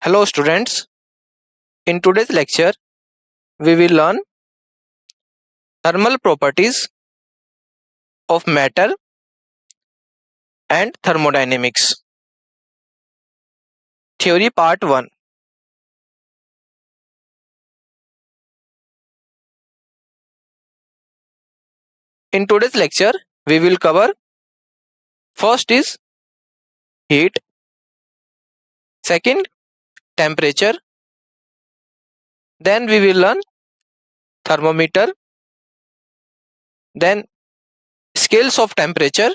Hello students, in today's lecture we will learn thermal properties of matter and thermodynamics. Theory part 1. In today's lecture we will cover first is heat, second temperature, then we will learn thermometer, then scales of temperature,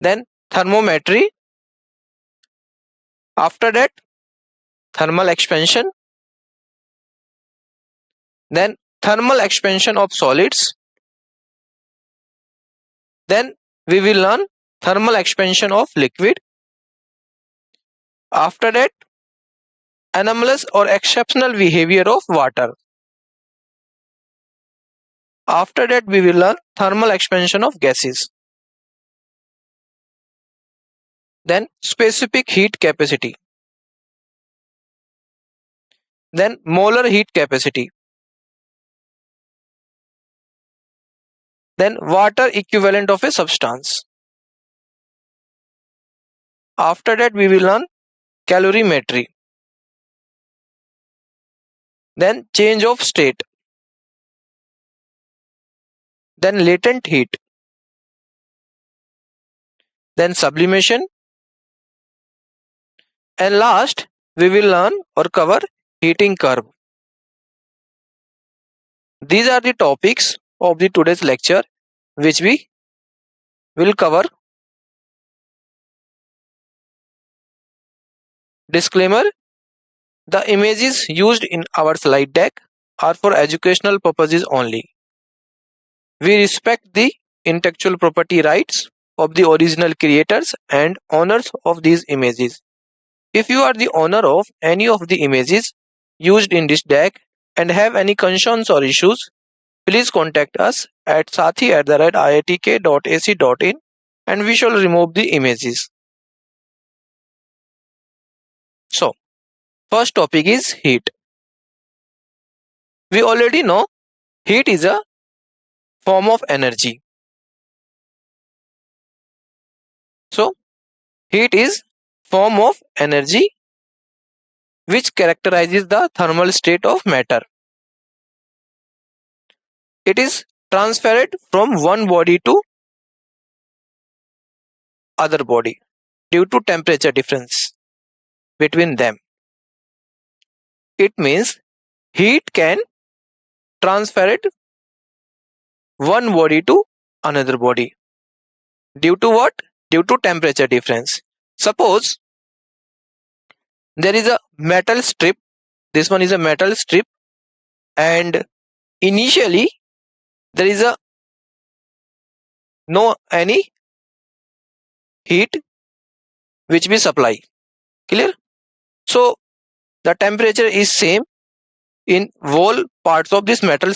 then thermometry, after that thermal expansion, then thermal expansion of solids, then we will learn thermal expansion of liquid, after that anomalous or exceptional behavior of water. After that we will learn thermal expansion of gases. Then specific heat capacity. Then molar heat capacity. Then water equivalent of a substance. After that we will learn calorimetry. Then change of state. Then latent heat. Then sublimation. And last we will learn or cover heating curve. These are the topics of the today's lecture which we will cover. Disclaimer: the images used in our slide deck are for educational purposes only. We respect the intellectual property rights of the original creators and owners of these images. If you are the owner of any of the images used in this deck and have any concerns or issues, please contact us at sathi@iitk.ac.in and we shall remove the images. So, first topic is heat. We already know heat is a form of energy. So, heat is form of energy which characterizes the thermal state of matter. It is transferred from one body to other body due to temperature difference between them. It means heat can transfer it one body to another body. Due to what? Due to temperature difference. Suppose there is a metal strip. This one is a metal strip, and initially there is a no any heat which we supply. Clear? So the temperature is same in whole parts of this metal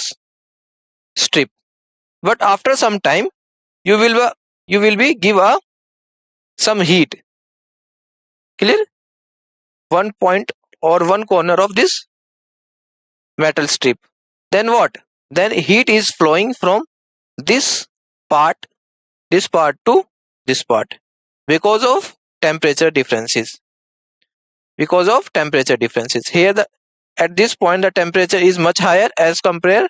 strip, but after some time you will be give a some heat. Clear? One point or one corner of this metal strip. Then what? Then heat is flowing from this part to this part because of temperature differences. Because of temperature differences. Here at this point the temperature is much higher as compared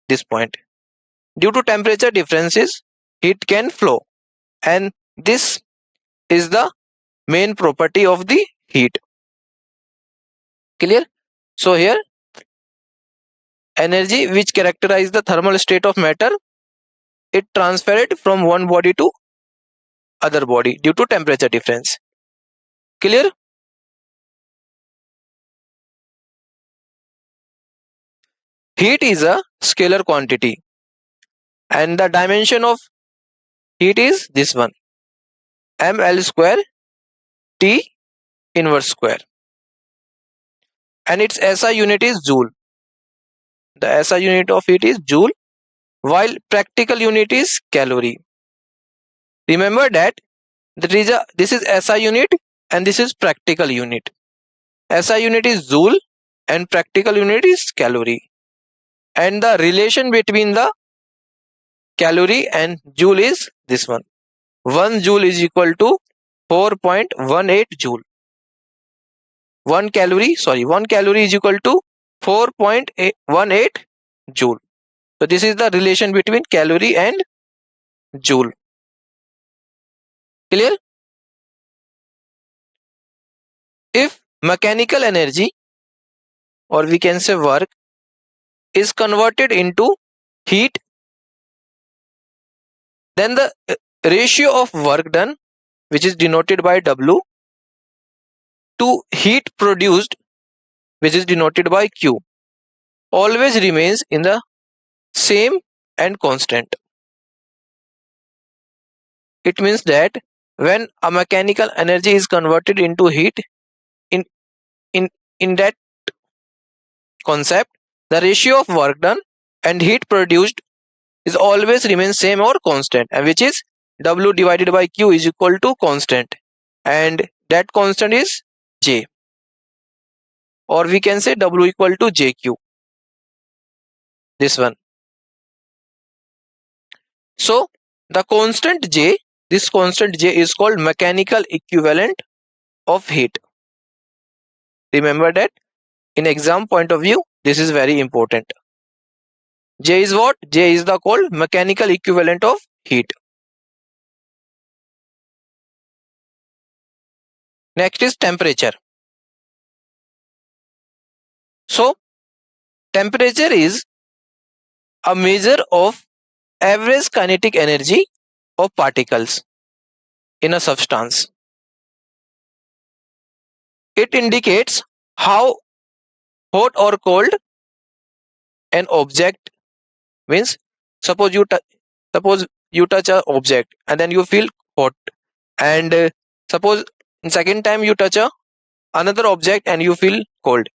this point. Due to temperature differences, heat can flow, and this is the main property of the heat. Clear? So here energy which characterize the thermal state of matter, it transferred from one body to other body due to temperature difference. Clear? Heat is a scalar quantity and the dimension of heat is this one, ml square T inverse square, and its SI unit is joule. The SI unit of it is joule, while practical unit is calorie. Remember that this is SI unit and this is practical unit. SI unit is joule and practical unit is calorie. And the relation between the calorie and joule is this one. 1 joule is equal to 4.18 joule. 1 calorie is equal to 4.18 joule. So this is the relation between calorie and joule. Clear? If mechanical energy, or we can say work, is converted into heat, then the ratio of work done, which is denoted by W, to heat produced, which is denoted by Q, always remains in the same and constant. It means that when a mechanical energy is converted into heat, in that concept, the ratio of work done and heat produced is always remains same or constant, and which is W divided by Q is equal to constant, and that constant is J, or we can say W equal to JQ, this one. So the constant J, this constant J is called mechanical equivalent of heat. Remember that in exam point of view, this is very important. J is what? J is the called mechanical equivalent of heat. Next is temperature. So temperature is a measure of average kinetic energy of particles in a substance. It indicates how hot or cold an object, means suppose you touch a object and then you feel hot, and suppose second time you touch another object and you feel cold.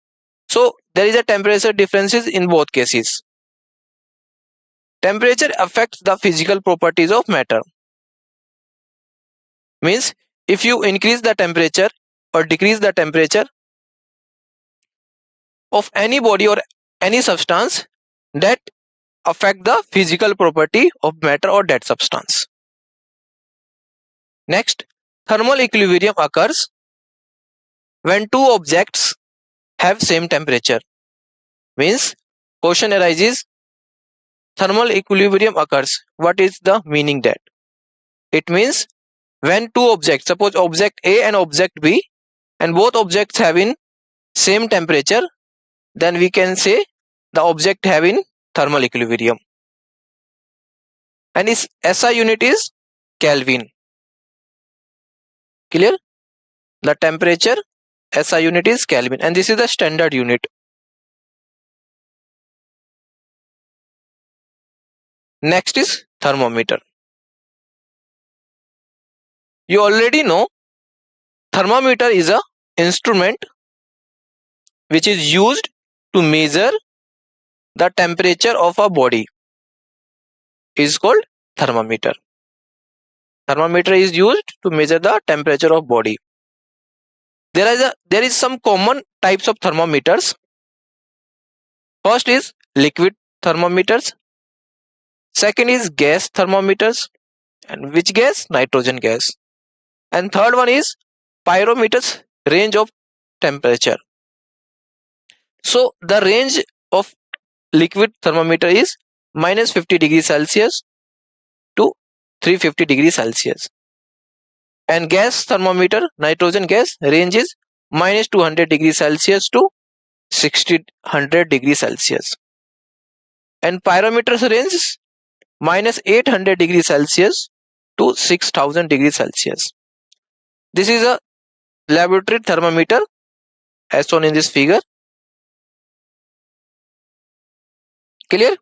So there is a temperature differences in both cases. Temperature affects the physical properties of matter. Means if you increase the temperature or decrease the temperature of any body or any substance, that affect the physical property of matter or that substance. Next, thermal equilibrium occurs when two objects have same temperature. Means question arises, thermal equilibrium occurs. What is the meaning that? It means when two objects, suppose object A and object B, and both objects have in same temperature, then we can say the object have in thermal equilibrium. And its SI unit is Kelvin. Clear? The temperature SI unit is Kelvin, and this is the standard unit. Next is thermometer. You already know thermometer is a instrument which is used to measure the temperature of a body, is called thermometer. Thermometer is used to measure the temperature of body. There is some common types of thermometers. First is liquid thermometers. Second is gas thermometers. And which gas? Nitrogen gas. And third one is pyrometers, range of temperature. So the range of liquid thermometer is minus 50 degrees Celsius to 350 degrees Celsius. And gas thermometer, nitrogen gas, range is minus 200 degrees Celsius to 1600 degrees Celsius. And pyrometer's range is minus 800 degrees Celsius to 6000 degrees Celsius. This is a laboratory thermometer as shown in this figure. Clear?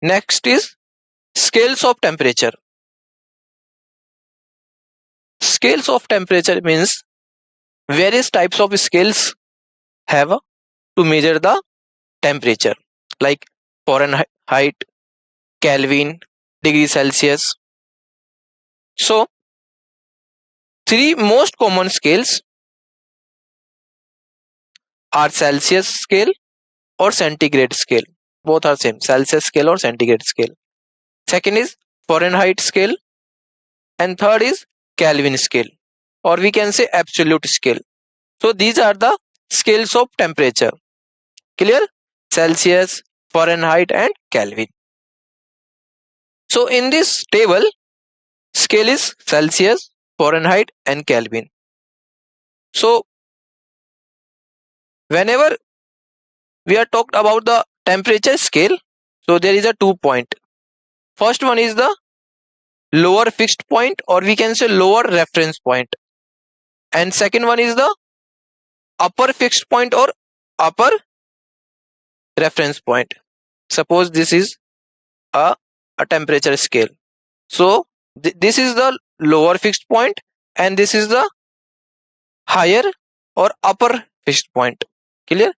Next is scales of temperature. Scales of temperature means various types of scales have to measure the temperature, like Fahrenheit, Kelvin, degree Celsius. So three most common scales are Celsius scale or centigrade scale. Both are same, Celsius scale or centigrade scale. Second is Fahrenheit scale, and third is Kelvin scale, or we can say absolute scale. So these are the scales of temperature. Clear? Celsius, Fahrenheit, and Kelvin. So in this table, scale is Celsius, Fahrenheit, and Kelvin. So whenever we are talked about the temperature scale, so there is a 2 point. First one is the lower fixed point, or we can say lower reference point, and second one is the upper fixed point or upper reference point. Suppose this is a temperature scale. So this is the lower fixed point, and this is the higher or upper fixed point. Clear?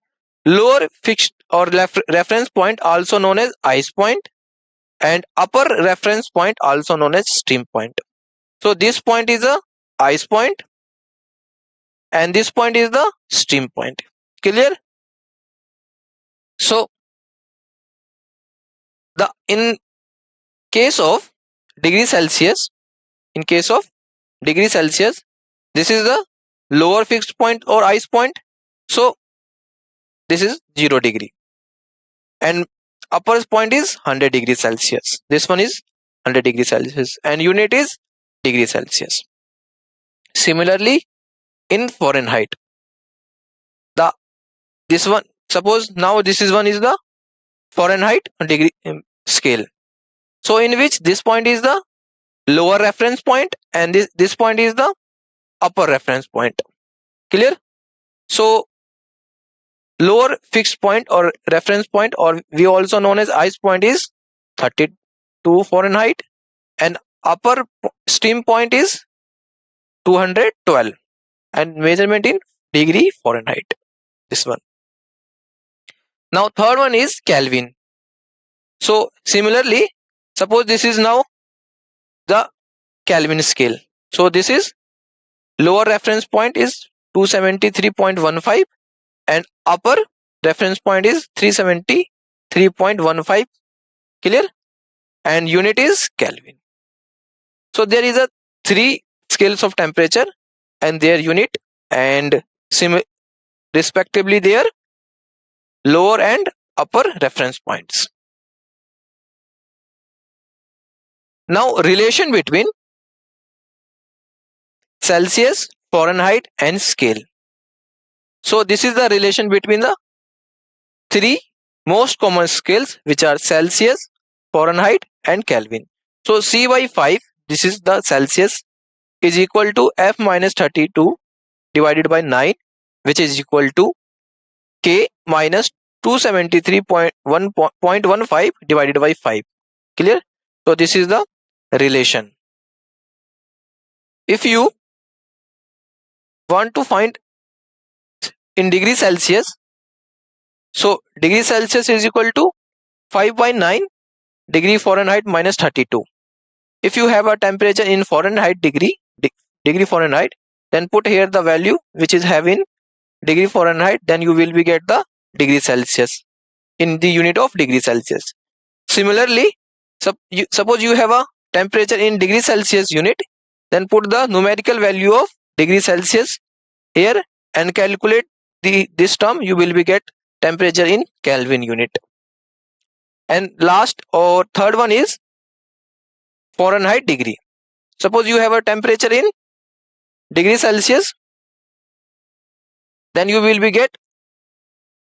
Lower fixed or reference point also known as ice point, and upper reference point also known as stream point. So this point is a ice point, and this point is the stream point. Clear? So the in case of degree Celsius, in case of degree Celsius, this is the lower fixed point or ice point. So this is 0 degree, and upper point is 100 degrees Celsius. This one is 100 degrees Celsius, and unit is degree Celsius. Similarly, in Fahrenheit, this one, suppose now this is one is the Fahrenheit degree scale. So in which this point is the lower reference point, and this point is the upper reference point. Clear? So lower fixed point or reference point, or we also known as ice point, is 32 Fahrenheit, and upper stream point is 212, and measurement in degree Fahrenheit. This one. Now third one is Kelvin. So similarly, suppose this is now the Kelvin scale. So this is lower reference point is 273.15, and upper reference point is 373.15. Clear? And unit is Kelvin. So there is a three scales of temperature and their unit, and respectively their lower and upper reference points. Now relation between Celsius, Fahrenheit, and scale. So this is the relation between the three most common scales, which are Celsius, Fahrenheit, and Kelvin. So C by 5, this is the Celsius, is equal to F minus 32 divided by 9, which is equal to K minus 273.15 divided by 5. Clear? So this is the relation. If you want to find in degree Celsius, so degree Celsius is equal to 5 by 9 degree Fahrenheit minus 32. If you have a temperature in Fahrenheit degree Fahrenheit, then put here the value which is having degree Fahrenheit, then you will be get the degree Celsius in the unit of degree Celsius. Similarly, suppose you have a temperature in degree Celsius unit, then put the numerical value of degree Celsius here and calculate this term. You will be get temperature in Kelvin unit. And last or third one is Fahrenheit degree. Suppose you have a temperature in degree Celsius, then you will be get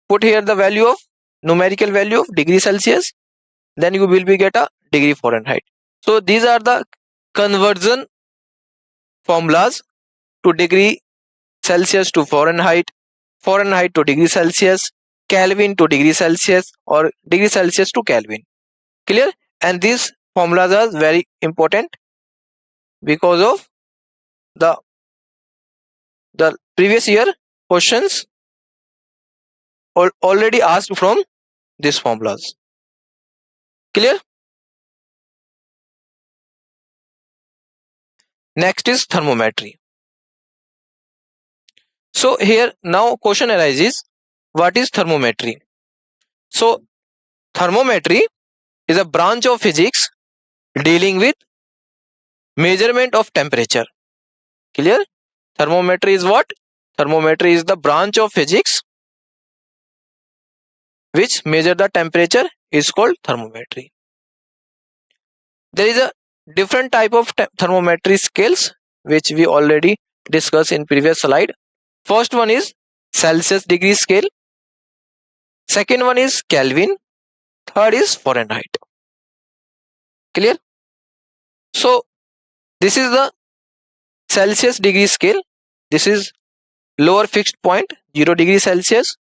put here the value of numerical value of degree Celsius, then you will be get a degree Fahrenheit. So these are the conversion formulas to degree Celsius to Fahrenheit, Fahrenheit to degree Celsius, Kelvin to degree Celsius, or degree Celsius to Kelvin. Clear? And these formulas are very important because of the previous year questions already asked from these formulas. Clear? Next is thermometry. So here now question arises, what is thermometry? So thermometry is a branch of physics dealing with measurement of temperature. Clear? Thermometry is what? Thermometry is the branch of physics which measure the temperature is called thermometry. There is a different type of thermometry scales which we already discussed in previous slide. First one is Celsius degree scale. Second one is Kelvin. Third is Fahrenheit. Clear? So this is the Celsius degree scale. This is lower fixed point 0 degree Celsius,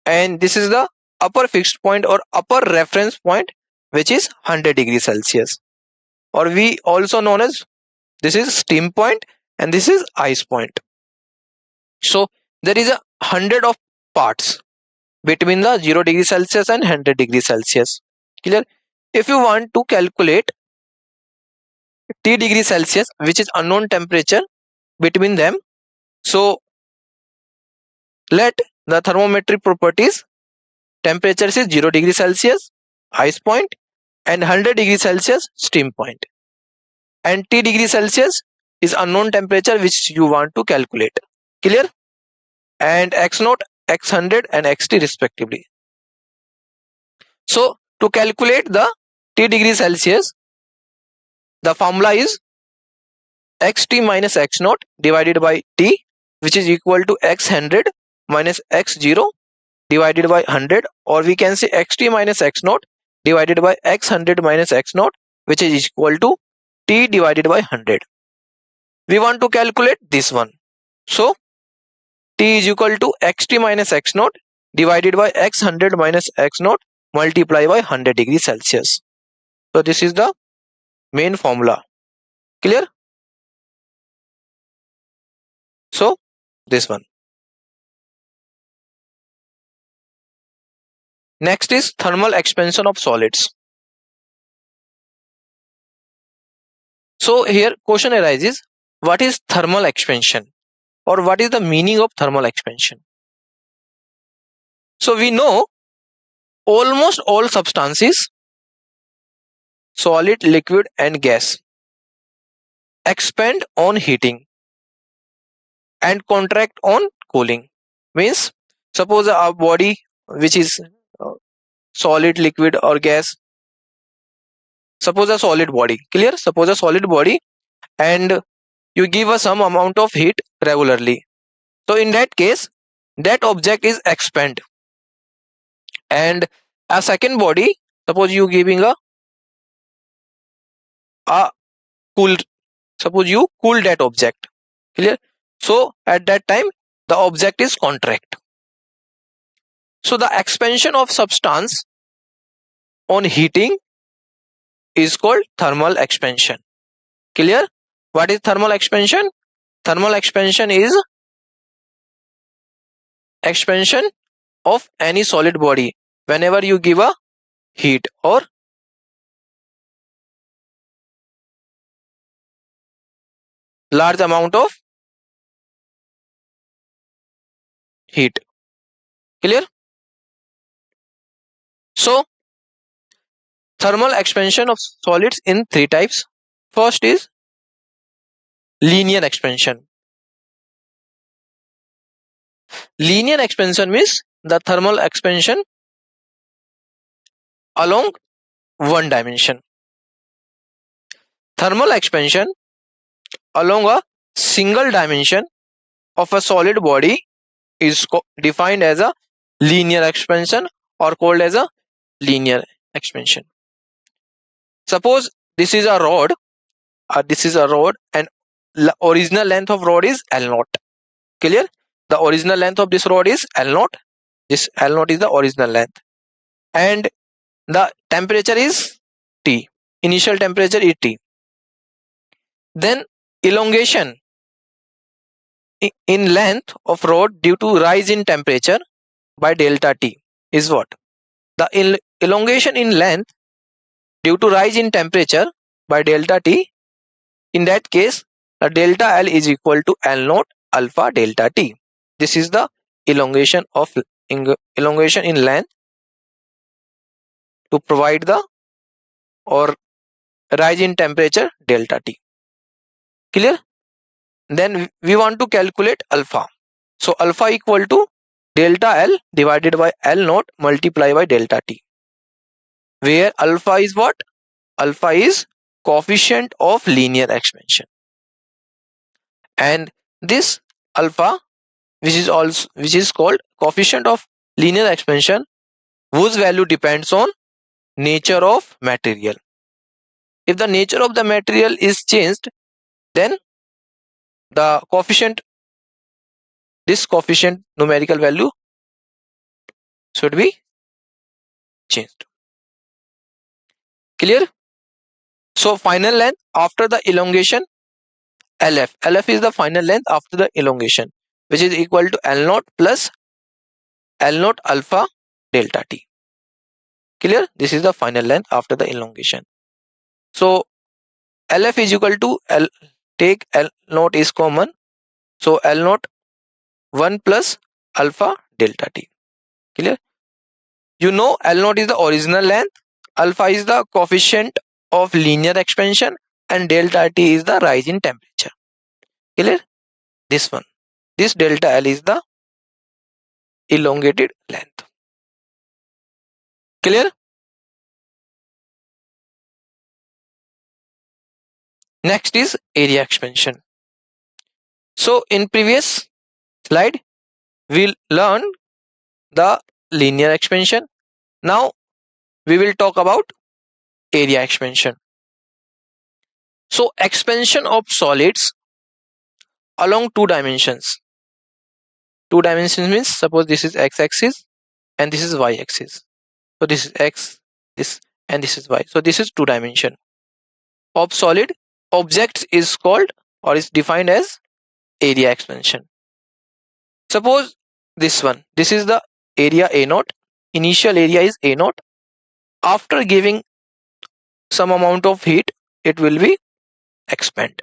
and this is the upper fixed point or upper reference point which is 100 degree Celsius, or we also known as this is steam point and this is ice point. So there is a 100 of parts between the 0 degree Celsius and 100 degree Celsius. Clear? If you want to calculate T degree Celsius, which is unknown temperature between them, so let the thermometric properties, temperature is 0 degree Celsius, ice point, and 100 degree Celsius, steam point. And T degree Celsius is unknown temperature which you want to calculate. Clear? And X0, X100 and Xt respectively. So to calculate the T degree Celsius, the formula is Xt minus X0 divided by T, which is equal to X100 minus X0 divided by 100, or we can say Xt minus X0 divided by X100 minus X0, which is equal to T divided by 100. We want to calculate this one. So T is equal to Xt minus X0 divided by X100 minus X0 multiplied by 100 degree Celsius. So this is the main formula. Clear? So this one. Next is thermal expansion of solids. So here question arises, what is thermal expansion, or what is the meaning of thermal expansion? So we know almost all substances, solid, liquid and gas, expand on heating and contract on cooling. Means suppose our body which is solid, liquid or gas, suppose a solid body, clear? Suppose a solid body, and you give us some amount of heat regularly. So in that case, that object is expand. And a second body, suppose you giving a cool, suppose you cool that object, clear? So at that time the object is contract. So the expansion of substance on heating is called thermal expansion. Clear? What is thermal expansion? Thermal expansion is expansion of any solid body whenever you give a heat or large amount of heat. Clear? So thermal expansion of solids in three types. First is linear expansion. Linear expansion means the thermal expansion along one dimension. Thermal expansion along a single dimension of a solid body is defined as a linear expansion or called as a linear expansion. Suppose this is a rod, and original length of rod is L0. Clear? The original length of this rod is L0. This L0 is the original length, and the temperature is T. Initial temperature is T. Then elongation in length of rod due to rise in temperature by delta T is what? The elongation in length due to rise in temperature by delta T, in that case the delta L is equal to L naught alpha delta T. This is the elongation in length to provide the or rise in temperature delta T. Clear? Then we want to calculate alpha. So alpha equal to delta L divided by L naught multiplied by delta T, where alpha is what? Alpha is coefficient of linear expansion, and this alpha, which is called coefficient of linear expansion, whose value depends on nature of material. If the nature of the material is changed, then the this coefficient numerical value should be changed. Clear? So final length after the elongation, LF. LF is the final length after the elongation, which is equal to L naught plus L naught alpha delta T. Clear? This is the final length after the elongation. So LF is equal to take L naught is common. So L naught 1 plus alpha delta T. Clear? You know L naught is the original length, alpha is the coefficient of linear expansion, and delta T is the rise in temperature. Clear? This one. This delta L is the elongated length. Clear? Next is area expansion. So in previous slide, we learned the linear expansion. Now we will talk about area expansion. So expansion of solids along two dimensions. Two dimensions means suppose this is x-axis and this is y-axis. So this is x, and this is y. So this is two dimension of solid objects is called or is defined as area expansion. Suppose this one, this is the area A naught. Initial area is A naught. After giving some amount of heat, it will be expand,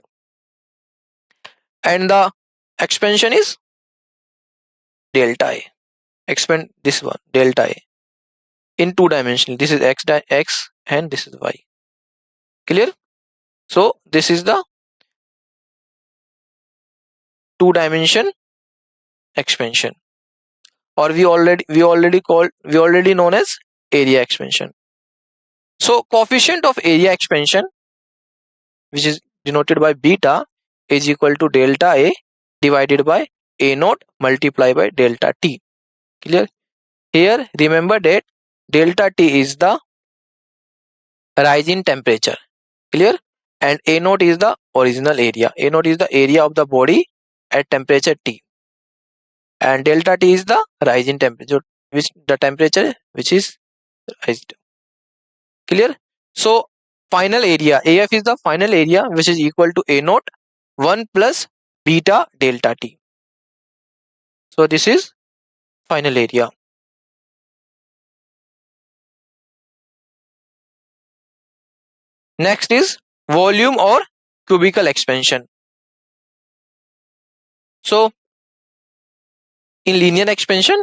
and the expansion is delta A. Expand this one delta A in two dimensional. This is x and this is y. Clear? So this is the two dimension expansion, or we already known as area expansion. So coefficient of area expansion, which is denoted by beta, is equal to delta A divided by A naught multiplied by delta T. Clear? Here remember that delta T is the rise in temperature. Clear? And A naught is the original area. A naught is the area of the body at temperature T, and delta T is the rise in temperature, which the temperature which is raised. Clear? So final area AF is the final area, which is equal to A naught 1 plus beta delta T. So this is final area. Next is volume or cubical expansion. So in linear expansion,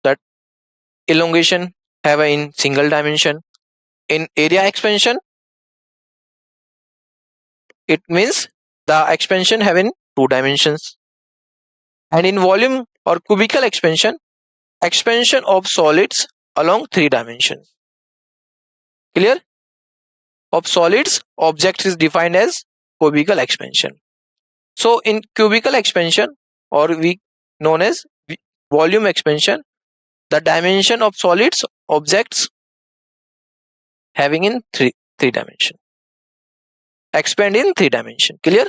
that elongation have in single dimension. In area expansion, it means the expansion have in two dimensions. And in volume or cubical expansion of solids along three dimensions. Clear? Of solids, object is defined as cubical expansion. So in cubical expansion, or we known as volume expansion, the dimension of solids objects having in three dimension, expand in three dimension. Clear?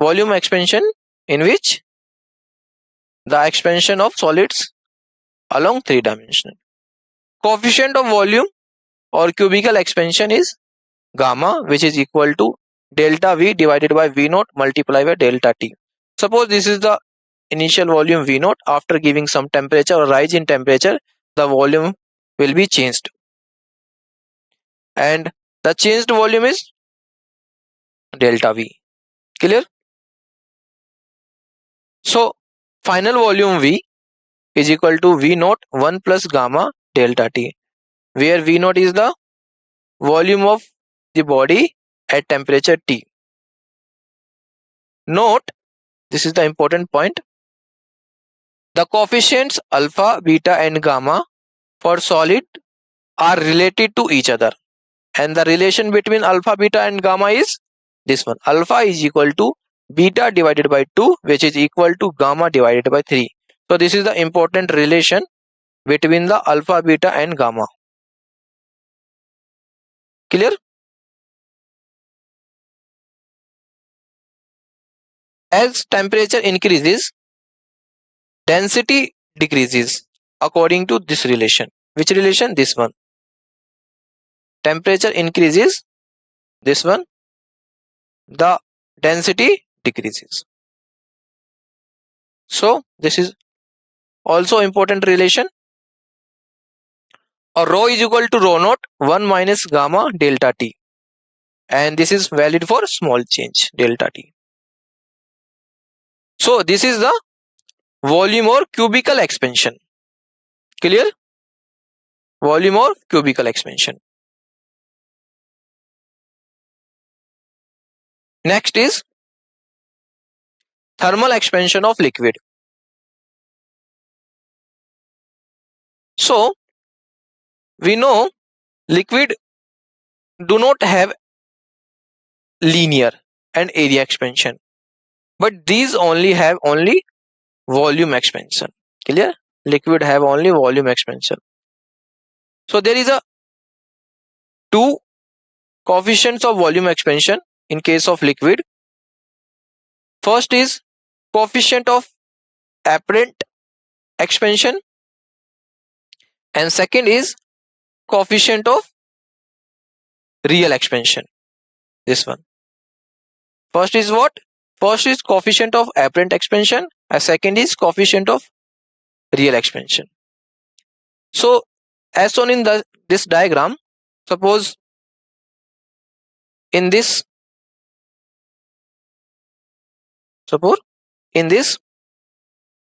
Volume expansion, in which the expansion of solids along three dimensional. Coefficient of volume or cubical expansion is gamma, which is equal to delta V divided by V naught multiplied by delta T. Suppose this is the initial volume V naught. After giving some temperature or rise in temperature, the volume will be changed, and the changed volume is delta V. Clear? So final volume V is equal to V naught 1 plus gamma delta T, where V naught is the volume of the body at temperature T. Note, this is the important point, the coefficients alpha, beta and gamma for solid are related to each other, and the relation between alpha, beta and gamma is this one. Alpha is equal to beta divided by 2, which is equal to gamma divided by 3. So this is the important relation between the alpha, beta and gamma. Clear? As temperature increases, density decreases according to this relation. Which relation? This one. Temperature increases, this one, the density decreases. So this is also important relation. Or rho is equal to rho naught 1 minus gamma delta T, and this is valid for small change delta T. So this is the volume or cubical expansion. Clear? Volume or cubical expansion. Next is thermal expansion of liquid. So we know liquid do not have linear and area expansion, but these only have volume expansion. Clear? Liquid have only volume expansion. So there is a two coefficients of volume expansion in case of liquid. First is coefficient of apparent expansion, and second is coefficient of real expansion. This one. First is what? First is coefficient of apparent expansion, and second is coefficient of real expansion. So as shown in this diagram, suppose in this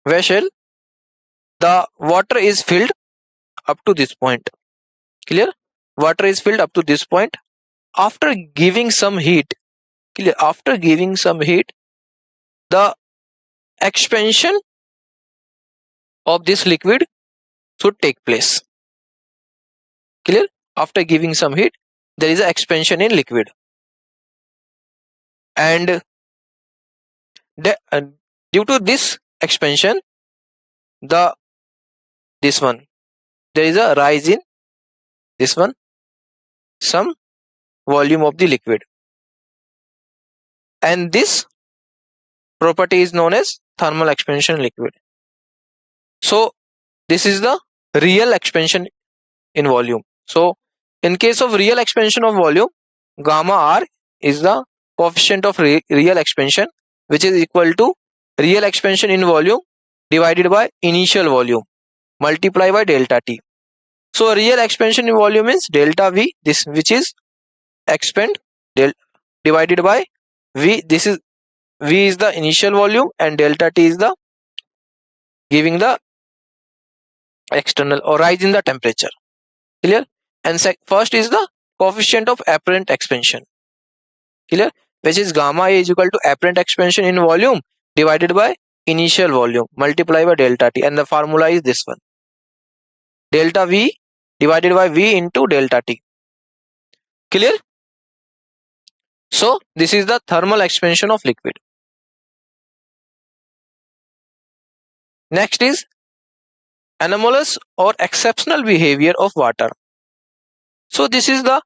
vessel the water is filled up to this point. Clear? Water is filled up to this point. After giving some heat, clear? After giving some heat, the expansion of this liquid should take place. Clear? After giving some heat, there is an expansion in liquid, and due to this expansion, there is a rise in this one, some volume of the liquid, and this property is known as thermal expansion liquid. So this is the real expansion in volume. So in case of real expansion of volume, gamma R is the coefficient of real expansion, which is equal to real expansion in volume divided by initial volume multiplied by delta T. So real expansion in volume is delta V, this which is expand divided by V. This is V is the initial volume and delta T is the giving the external or rise in the temperature. Clear? And first is the coefficient of apparent expansion. Clear? Which is gamma A is equal to apparent expansion in volume divided by initial volume multiplied by delta T, and the formula is this one, delta V divided by V into delta T. Clear? So this is the thermal expansion of liquid. Next is anomalous or exceptional behavior of water. So this is the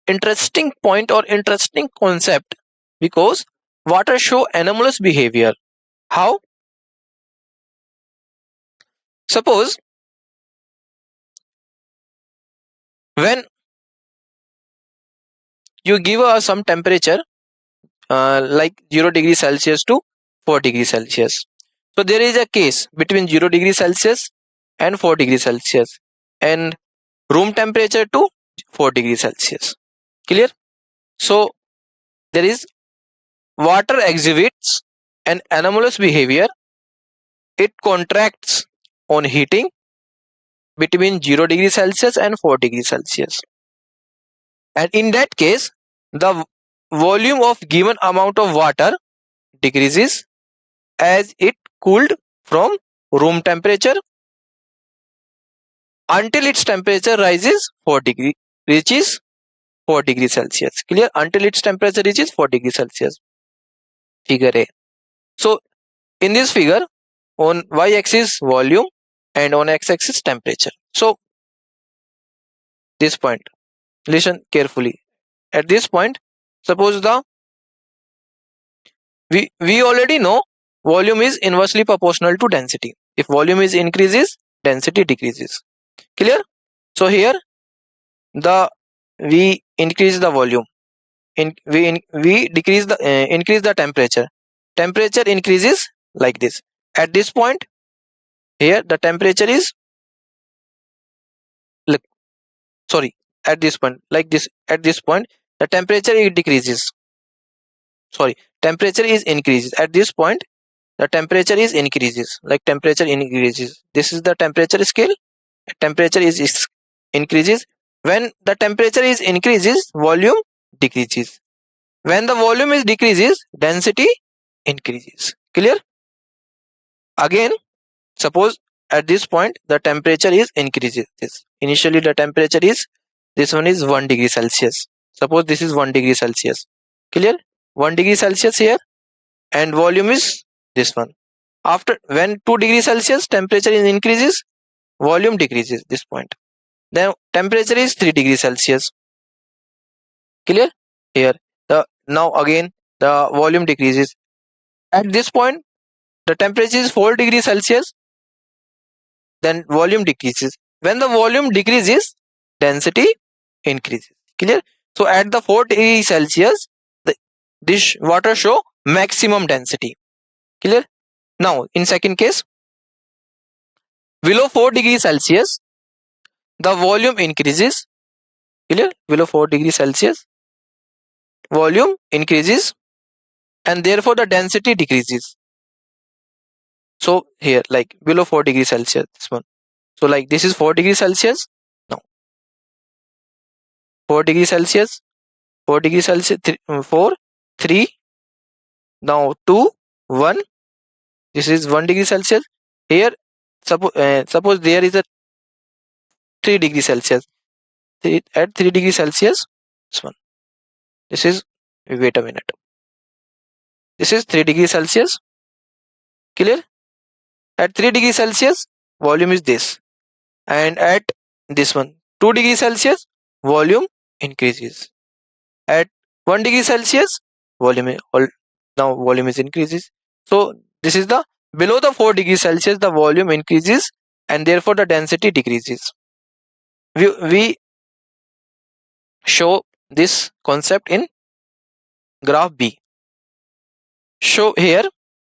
interesting point or interesting concept, because water show anomalous behavior. How? Suppose when you give some temperature like 0 degree Celsius to 4 degree Celsius. So there is a case between 0 degree Celsius and 4 degree Celsius and room temperature to 4 degree Celsius. Clear? So there is water exhibits an anomalous behavior. It contracts on heating between 0 degrees Celsius and 4 degrees Celsius. And in that case, the volume of given amount of water decreases as it cooled from room temperature until its temperature reaches 4 degrees Celsius. Clear? Until its temperature reaches 4 degrees Celsius. Figure A. So in this figure, on y-axis volume and on x-axis temperature. So this point, listen carefully. At this point, suppose we already know volume is inversely proportional to density. If volume is increases, density decreases. Clear? So here we increase the volume. We decrease the increase the temperature. Temperature increases like this. At this point, here the temperature is at this point like this. At this point, the temperature it decreases. Temperature is increases. At this point, the temperature is increases. Temperature increases. This is the temperature scale. Temperature is increases. When the temperature is increases, volume decreases. When the volume is decreases, density increases. Clear? Again, suppose at this point the temperature is increases. Initially the temperature is, this one is 1 degree Celsius. Suppose this is 1 degree Celsius. Clear? 1 degree Celsius here, and volume is this one. After when 2 degrees Celsius, temperature is increases, volume decreases. This point. Then temperature is 3 degrees Celsius. Clear? Here now again the volume decreases. At this point, the temperature is 4 degrees Celsius. Then volume decreases. When the volume decreases, density increases. Clear? So at the 4 degrees Celsius, this water show maximum density. Clear? Now in second case, below 4 degrees Celsius, the volume increases. Clear? Below 4 degrees Celsius, volume increases, and therefore the density decreases. So here, below 4 degrees Celsius, this one. So this is 4 degrees Celsius. Now 4 degrees Celsius, 4 degrees Celsius, 4, 3, now 2, 1. This is 1 degree Celsius. Here, suppose there is a 3 degrees Celsius. At 3 degrees Celsius, this one. This is, wait a minute. This is 3 degrees Celsius. Clear? At 3 degrees Celsius, volume is this. And at this one, 2 degrees Celsius, volume increases. At 1 degree Celsius, volume is increases. So this is the below the 4 degrees Celsius, the volume increases, and therefore the density decreases. We show this concept in graph B. Show here,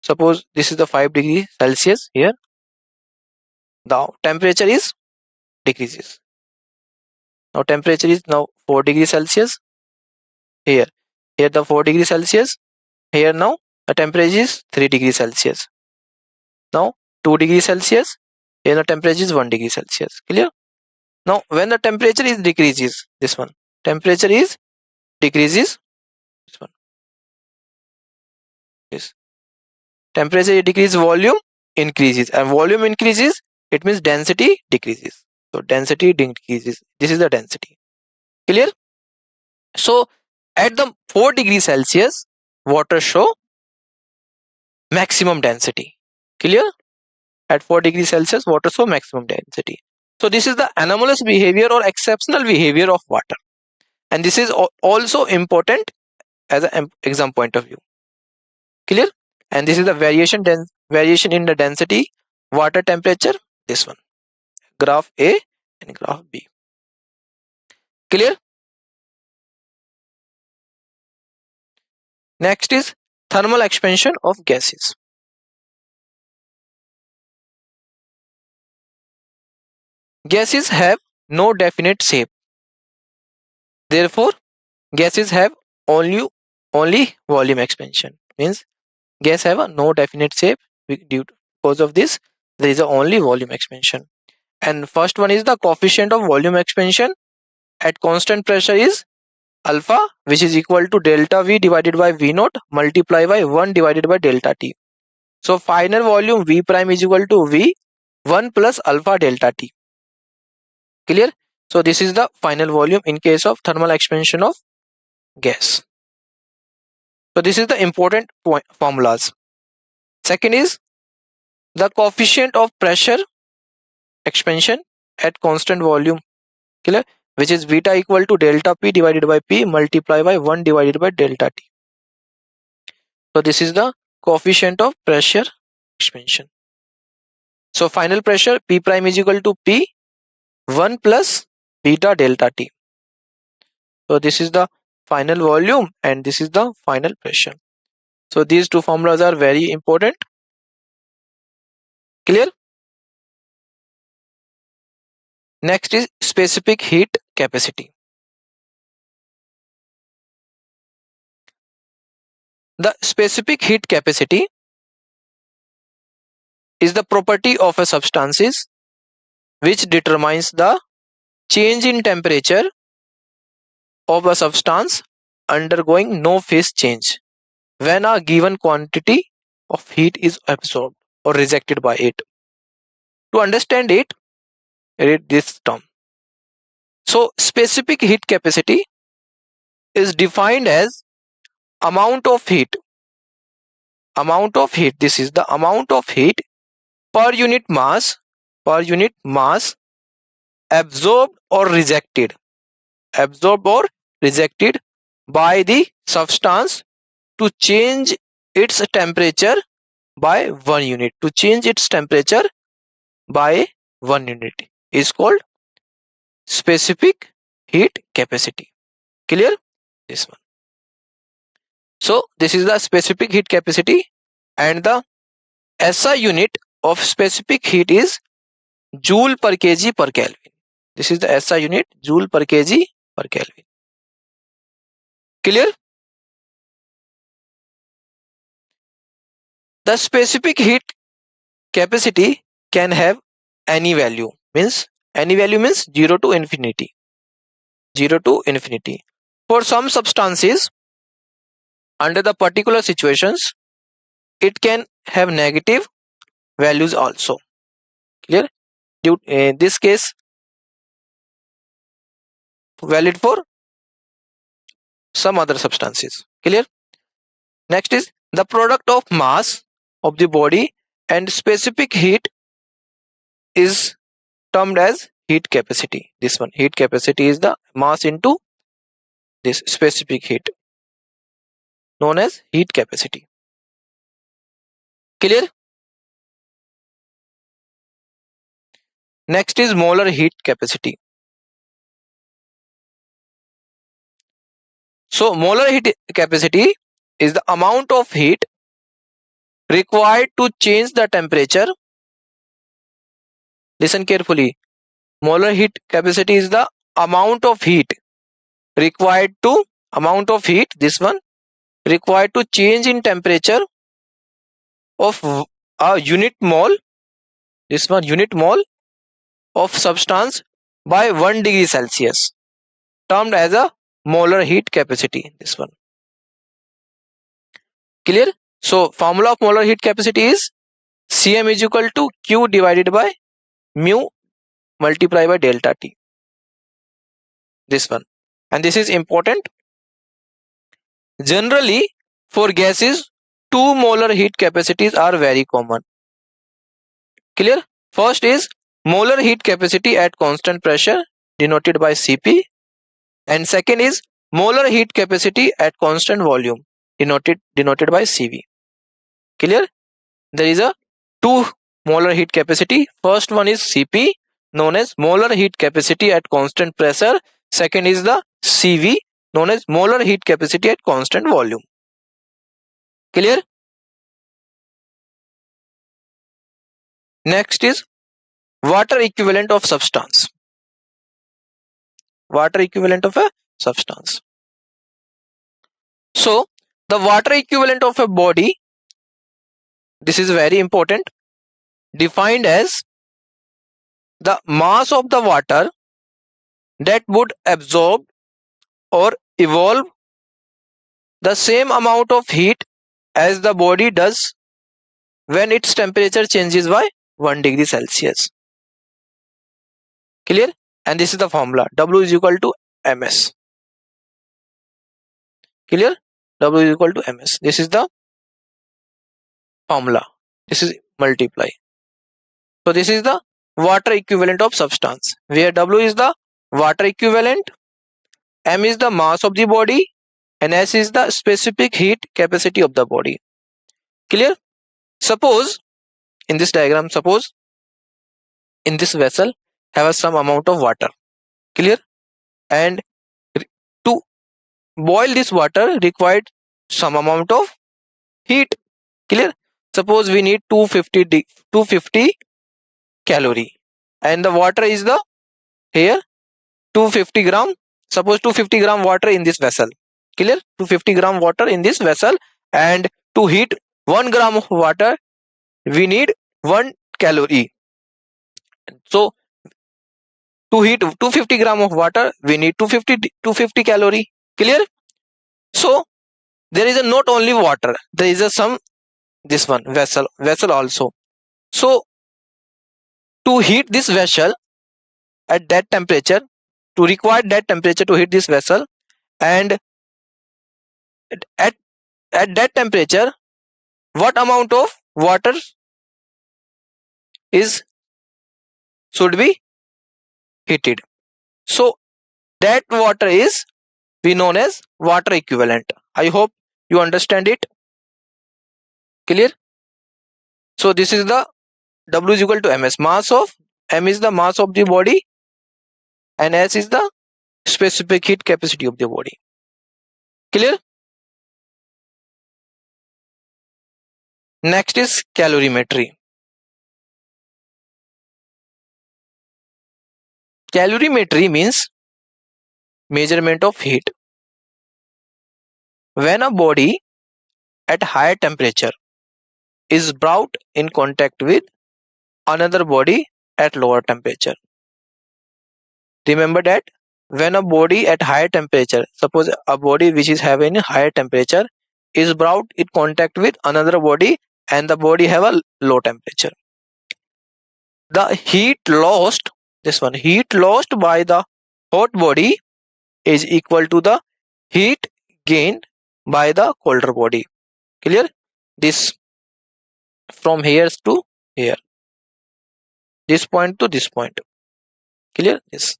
suppose this is the 5 degrees Celsius. Here the temperature is decreases. Now temperature is now 4 degrees Celsius. Here the 4 degrees Celsius. Here now the temperature is 3 degrees Celsius. Now 2 degrees Celsius. Here the temperature is 1 degree Celsius. Clear? Now when the temperature is decreases, this one, temperature is decreases, this one, this temperature decreases, volume increases, and volume increases, it means density decreases. So density decreases. This is the density. Clear? So at the 4 degrees Celsius, water show maximum density. Clear? At 4 degrees Celsius, water show maximum density. So this is the anomalous behavior or exceptional behavior of water, and this is also important as an exam point of view. Clear? And this is the variation in the density, water temperature. This one, graph A and graph B. Clear? Next is thermal expansion of gases. Gases have no definite shape. Therefore, gases have only volume expansion. means gas have a no definite shape. Because of this, there is a only volume expansion. And first one is the coefficient of volume expansion at constant pressure is alpha, which is equal to delta V divided by V naught multiplied by 1 divided by delta T. So final volume V prime is equal to V 1 plus alpha delta T. Clear? So this is the final volume in case of thermal expansion of gas. So this is the important formulas. Second is the coefficient of pressure expansion at constant volume. Clear? Which is beta equal to delta P divided by P multiplied by 1 divided by delta T. So this is the coefficient of pressure expansion. So final pressure P prime is equal to P 1 plus beta delta T. So this is the final volume and this is the final pressure. So these two formulas are very important. Clear? Next is specific heat capacity. The specific heat capacity is the property of a substance which determines the change in temperature of a substance undergoing no phase change when a given quantity of heat is absorbed or rejected by it. To understand it, read this term. So specific heat capacity is defined as amount of heat. This is the amount of heat per unit mass absorbed or rejected by the substance to change its temperature by 1 unit. To change its temperature by 1 unit is called specific heat capacity. Clear? This one. So this is the specific heat capacity, and the SI unit of specific heat is joule per kg per Kelvin. This is the SI unit, joule per kg per Kelvin. Clear? The specific heat capacity can have any value, means 0 to infinity. For some substances, under the particular situations, it can have negative values also. Clear? In this case, valid for some other substances. Clear? Next is the product of mass of the body and specific heat is termed as heat capacity. This one, heat capacity, is the mass into this specific heat, known as heat capacity. Clear? Next is molar heat capacity. So molar heat capacity is the amount of heat required to change the temperature. Listen carefully. Molar heat capacity is the amount of heat required to change in temperature of a unit mole of substance by 1 degree Celsius, termed as a molar heat capacity. This one. Clear? So formula of molar heat capacity is Cm is equal to Q divided by mu multiplied by delta T. This one. And this is important. Generally, for gases, 2 molar heat capacities are very common. Clear? First is molar heat capacity at constant pressure, denoted by Cp, and second is molar heat capacity at constant volume, denoted by Cv. Clear? There is a 2 molar heat capacity. First one is Cp, known as molar heat capacity at constant pressure. Second is the Cv, known as molar heat capacity at constant volume. Clear? Next is water equivalent of substance. So The water equivalent of a body, this is very important, defined as the mass of the water that would absorb or evolve the same amount of heat as the body does when its temperature changes by 1 degree Celsius. Clear? And this is the formula. W is equal to ms. Clear? W is equal to ms. This is the formula. This is multiply. So this is the water equivalent of substance, where W is the water equivalent, m is the mass of the body, and s is the specific heat capacity of the body. Clear? Suppose in this diagram, suppose in this vessel have some amount of water. Clear? And to boil this water required some amount of heat. Clear? Suppose we need 250 calorie, and the water is the here 250 gram. Suppose 250 gram water in this vessel. Clear? 250 gram water in this vessel, and to heat 1 gram of water we need 1 calorie. So to heat 250 gram of water we need 250 calorie. Clear? So there is a not only water, there is a some this one vessel also. So to heat this vessel at that temperature, to require that temperature to heat this vessel, and at that temperature what amount of water is should be heated. So that water is be known as water equivalent. I hope you understand it. Clear? So this is the W is equal to ms. Mass of m is the mass of the body, and s is the specific heat capacity of the body. Clear? Next is calorimetry. Calorimetry means measurement of heat. When a body at higher temperature is brought in contact with another body at lower temperature. Remember that when a body at higher temperature, suppose a body which is having a higher temperature is brought in contact with another body and the body have a low temperature, the heat lost, this one, heat lost by the hot body is equal to the heat gained by the colder body. Clear? This from here to here, this point to this point. Clear? Yes.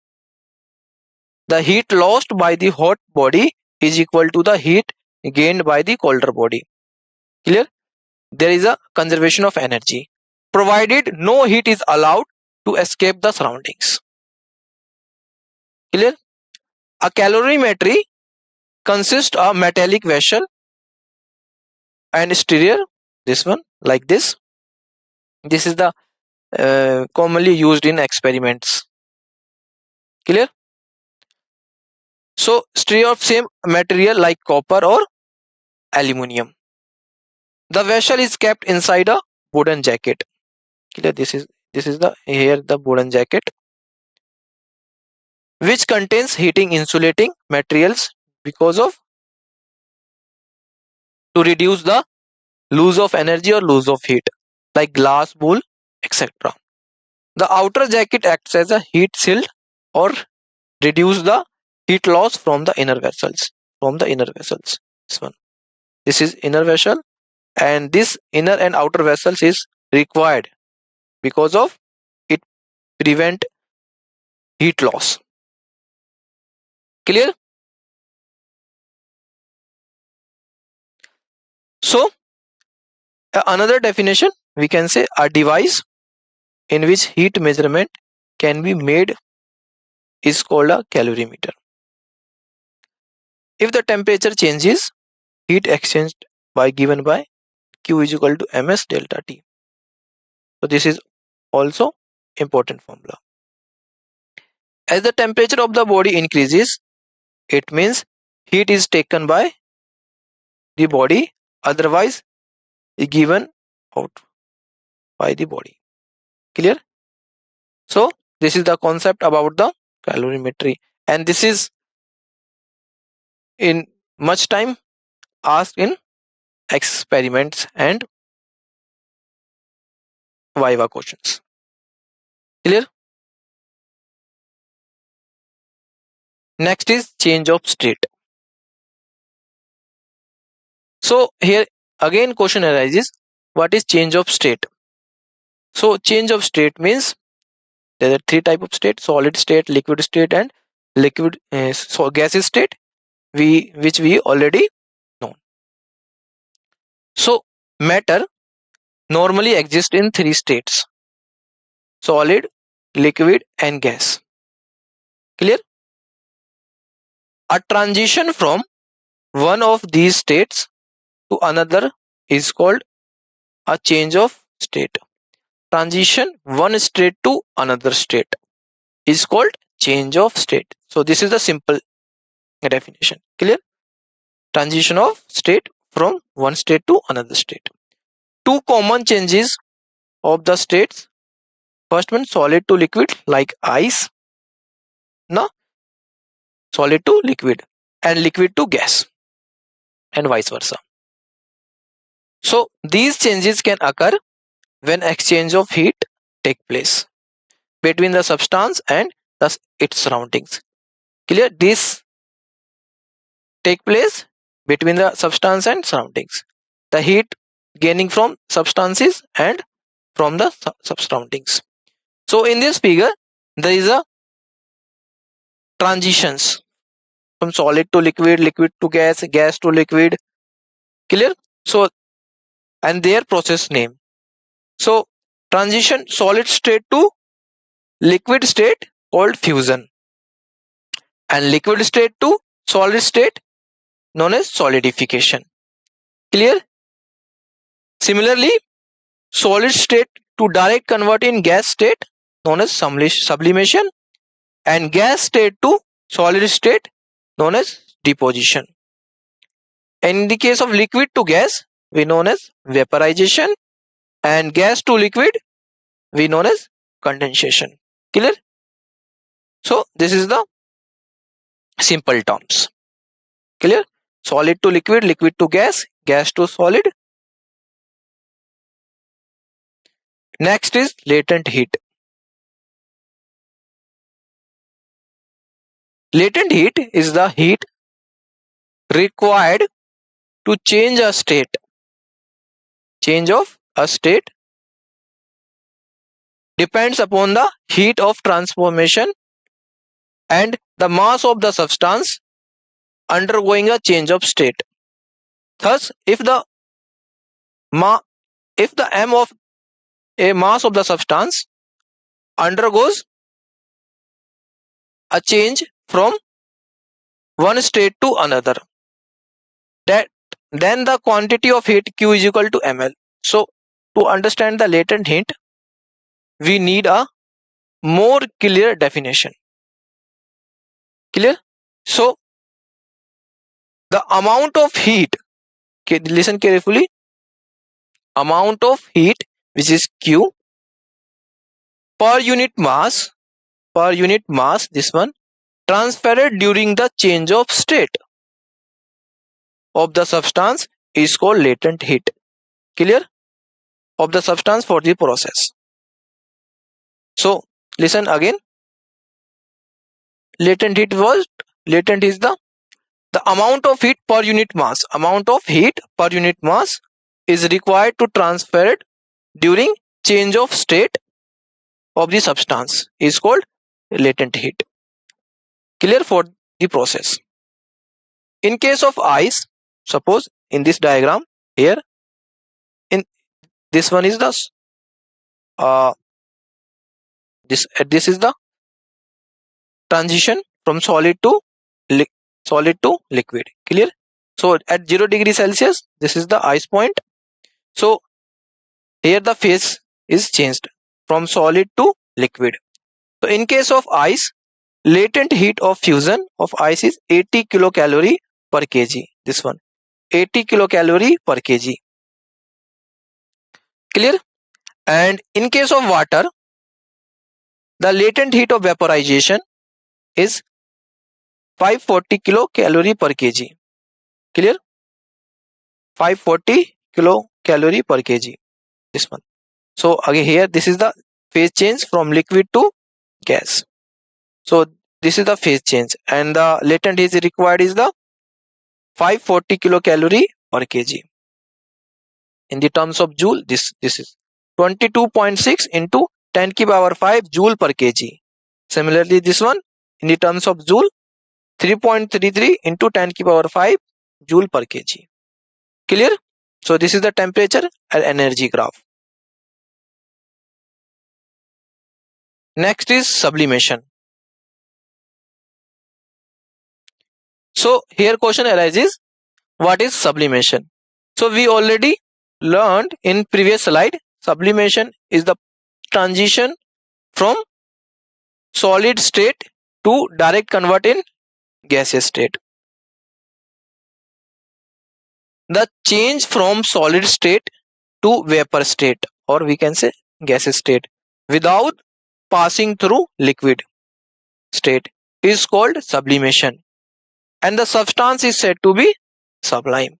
The heat lost by the hot body is equal to the heat gained by the colder body. Clear? There is a conservation of energy, provided no heat is allowed to escape the surroundings. Clear? A calorimetry consists of metallic vessel and stirrer, this one like this. This is the commonly used in experiments. Clear? So stirrer of same material like copper or aluminium. The vessel is kept inside a wooden jacket. Clear? This is the here the wooden jacket, which contains heating insulating materials because of to reduce the loss of energy or loss of heat, like glass, wool, etc. The outer jacket acts as a heat shield or reduce the heat loss from the inner vessels. This one. This is inner vessel, and this inner and outer vessels is required because of it prevent heat loss. Clear? So another definition we can say a device in which heat measurement can be made is called a calorimeter. If the temperature changes, heat exchanged by given by Q is equal to ms delta T. So this is also important formula. As the temperature of the body increases, it means heat is taken by the body, otherwise given out by the body. Clear? So this is the concept about the calorimetry, and this is in much time asked in experiments and viva questions. Clear? Next is change of state. So here again question arises, what is change of state? So change of state means there are three type of state: solid state, liquid state, and liquid so gaseous state, which we already know. So matter normally exists in three states: solid, liquid, and gas. Clear? A transition from one of these states to another is called a change of state. Transition one state to another state is called change of state. So this is the simple definition. Clear? Transition of state from one state to another state. Two common changes of the states. First one, solid to liquid, like ice. No, solid to liquid, and liquid to gas, and vice versa. So these changes can occur when exchange of heat take place between the substance and its surroundings. Clear? This take place between the substance and surroundings. The heat gaining from substances and from the surroundings. So in this figure, there is a transitions from solid to liquid, liquid to gas, gas to liquid. Clear? So, and their process name. So transition solid state to liquid state called fusion, and liquid state to solid state known as solidification. Clear? Similarly, solid state to direct convert in gas state known as sublimation, and gas state to solid state known as deposition. In the case of liquid to gas, we known as vaporization, and gas to liquid we known as condensation. Clear? So this is the simple terms. Clear? Solid to liquid, liquid to gas, gas to solid. Next is latent heat. Latent heat is the heat required to change a state. Change of a state depends upon the heat of transformation and the mass of the substance undergoing a change of state. Thus, if the m of a mass of the substance undergoes a change from one state to another, then the quantity of heat Q is equal to ml. So to understand the latent heat, we need a more clear definition. Clear? So the amount of heat, listen carefully, amount of heat which is Q per unit mass, this one, transferred during the change of state of the substance is called latent heat. Clear? Of the substance for the process. So listen again. Latent heat is the amount of heat per unit mass. Amount of heat per unit mass is required to transfer it during change of state of the substance is called latent heat. Clear? For the process. In case of ice, suppose in this diagram here, in this one is the this is the transition from solid to liquid. Clear? So at 0 degree Celsius, this is the ice point. So here the phase is changed from solid to liquid. So in case of ice, latent heat of fusion of ice is 80 kilocalorie per kg. This one. 80 kilocalorie per kg. Clear? And in case of water, the latent heat of vaporization is 540 kilocalorie per kg. Clear? 540 kilocalorie per kg. This one. So again here, this is the phase change from liquid to gas. So this is the phase change, and the latent heat required is the 540 kilocalorie per kg. In the terms of joule, this is 22.6 into 10 to the power 5 joule per kg. Similarly, this one in the terms of joule, 3.33 into 10 to the power 5 joule per kg. Clear? So this is the temperature and energy graph. Next is sublimation. So here question arises, what is sublimation? So we already learned in previous slide, sublimation is the transition from solid state to direct convert in gaseous state. The change from solid state to vapor state, or we can say gaseous state, without passing through liquid state is called sublimation, and the substance is said to be sublime,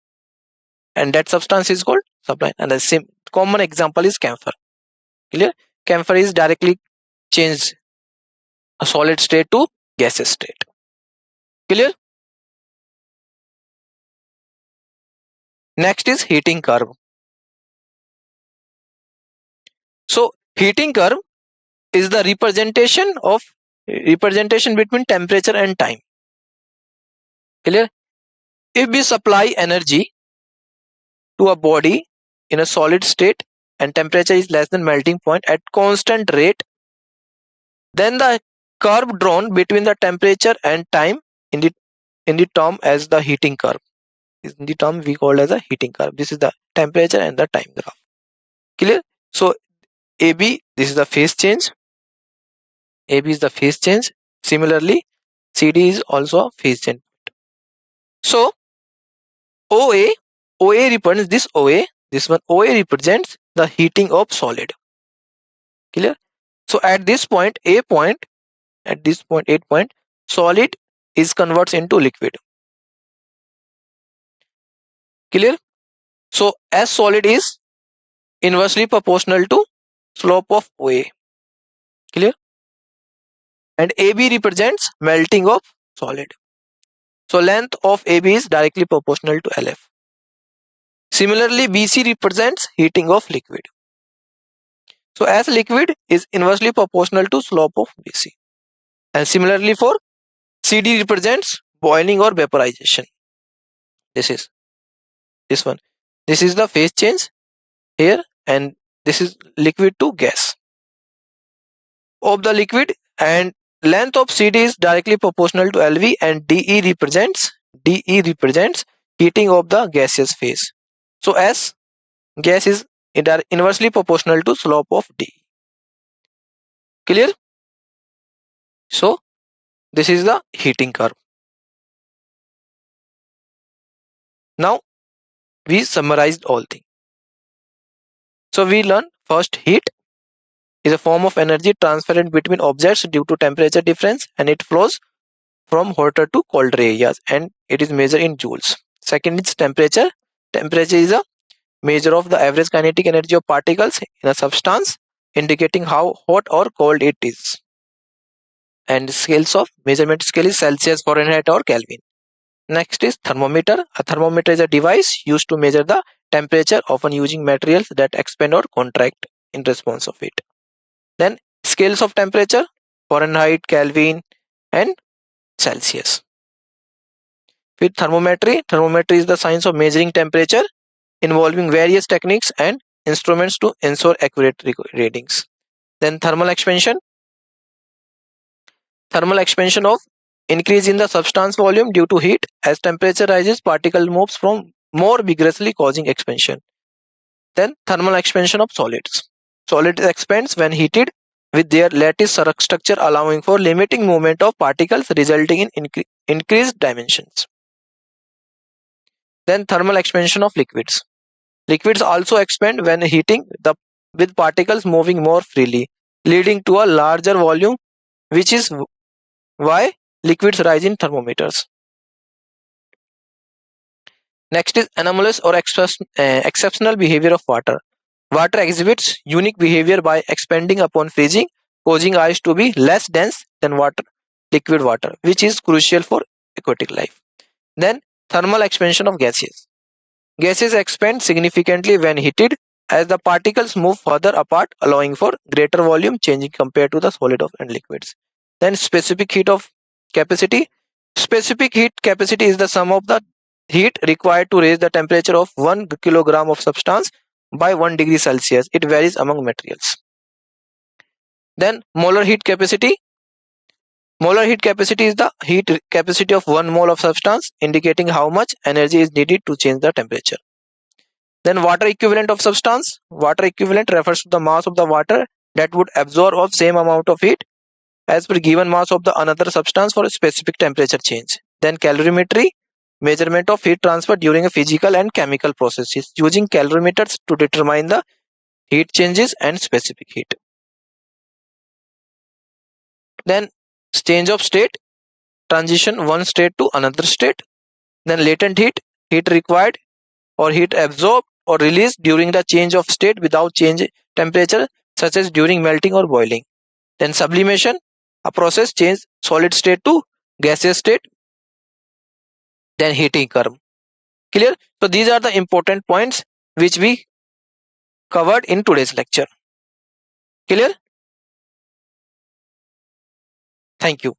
and that substance is called sublime. And the same common example is camphor. Clear? Camphor is directly changed a solid state to gaseous state. Clear? Next is heating curve. So heating curve is the representation between temperature and time. Clear? If we supply energy to a body in a solid state and temperature is less than melting point at constant rate, then the curve drawn between the temperature and time in the term as the heating curve. In the term we call as a heating curve. This is the temperature and the time graph. Clear? So AB, this is the phase change. AB is the phase change. Similarly, CD is also a phase change. So OA represents this OA. This one OA represents the heating of solid. Clear? So at this point, A point, solid is converts into liquid. Clear? So as solid is inversely proportional to slope of OA. Clear? And AB represents melting of solid. So length of AB is directly proportional to LF. Similarly, BC represents heating of liquid. So as liquid is inversely proportional to slope of BC. And similarly for CD represents boiling or vaporization. This is this one. This is the phase change here, and this is liquid to gas of the liquid, and length of CD is directly proportional to LV, and DE represents heating of the gaseous phase. So as gas is inversely proportional to slope of D. Clear? So this is the heating curve. Now we summarized all things. So we learn first, heat is a form of energy transferred between objects due to temperature difference, and it flows from hotter to colder areas, and it is measured in joules. Second is temperature. Temperature is a measure of the average kinetic energy of particles in a substance, indicating how hot or cold it is. And scales of measurement scale is Celsius, Fahrenheit or Kelvin. Next is thermometer. A thermometer is a device used to measure the temperature, often using materials that expand or contract in response of it. Then scales of temperature, Fahrenheit, Kelvin and Celsius. With thermometry is the science of measuring temperature, involving various techniques and instruments to ensure accurate readings. Then thermal expansion of increase in the substance volume due to heat. As temperature rises, particle moves from more vigorously, causing expansion. Then thermal expansion of solids. Solid expands when heated with their lattice structure, allowing for limiting movement of particles, resulting in increased dimensions. Then thermal expansion of liquids. Liquids also expand when heating with particles moving more freely, leading to a larger volume, which is why liquids rise in thermometers. Next is anomalous or exceptional behavior of water. Water exhibits unique behavior by expanding upon freezing, causing ice to be less dense than liquid water, which is crucial for aquatic life. Then, thermal expansion of gases. Gases expand significantly when heated as the particles move further apart, allowing for greater volume changing compared to the solid and liquids. Then, specific heat of capacity. Specific heat capacity is the sum of the heat required to raise the temperature of 1 kilogram of substance by 1 degree Celsius. It varies among materials. Then, molar heat capacity. Molar heat capacity is the heat capacity of 1 mole of substance, indicating how much energy is needed to change the temperature. Then water equivalent of substance. Water equivalent refers to the mass of the water that would absorb of same amount of heat as per given mass of the another substance for a specific temperature change. Then calorimetry, measurement of heat transfer during a physical and chemical processes using calorimeters to determine the heat changes and specific heat. Then change of state, transition one state to another state. Then latent heat, heat required or heat absorbed or released during the change of state without change temperature, such as during melting or boiling. Then sublimation, a process change solid state to gaseous state. Then heating curve. Clear? So these are the important points which we covered in today's lecture. Clear? Thank you.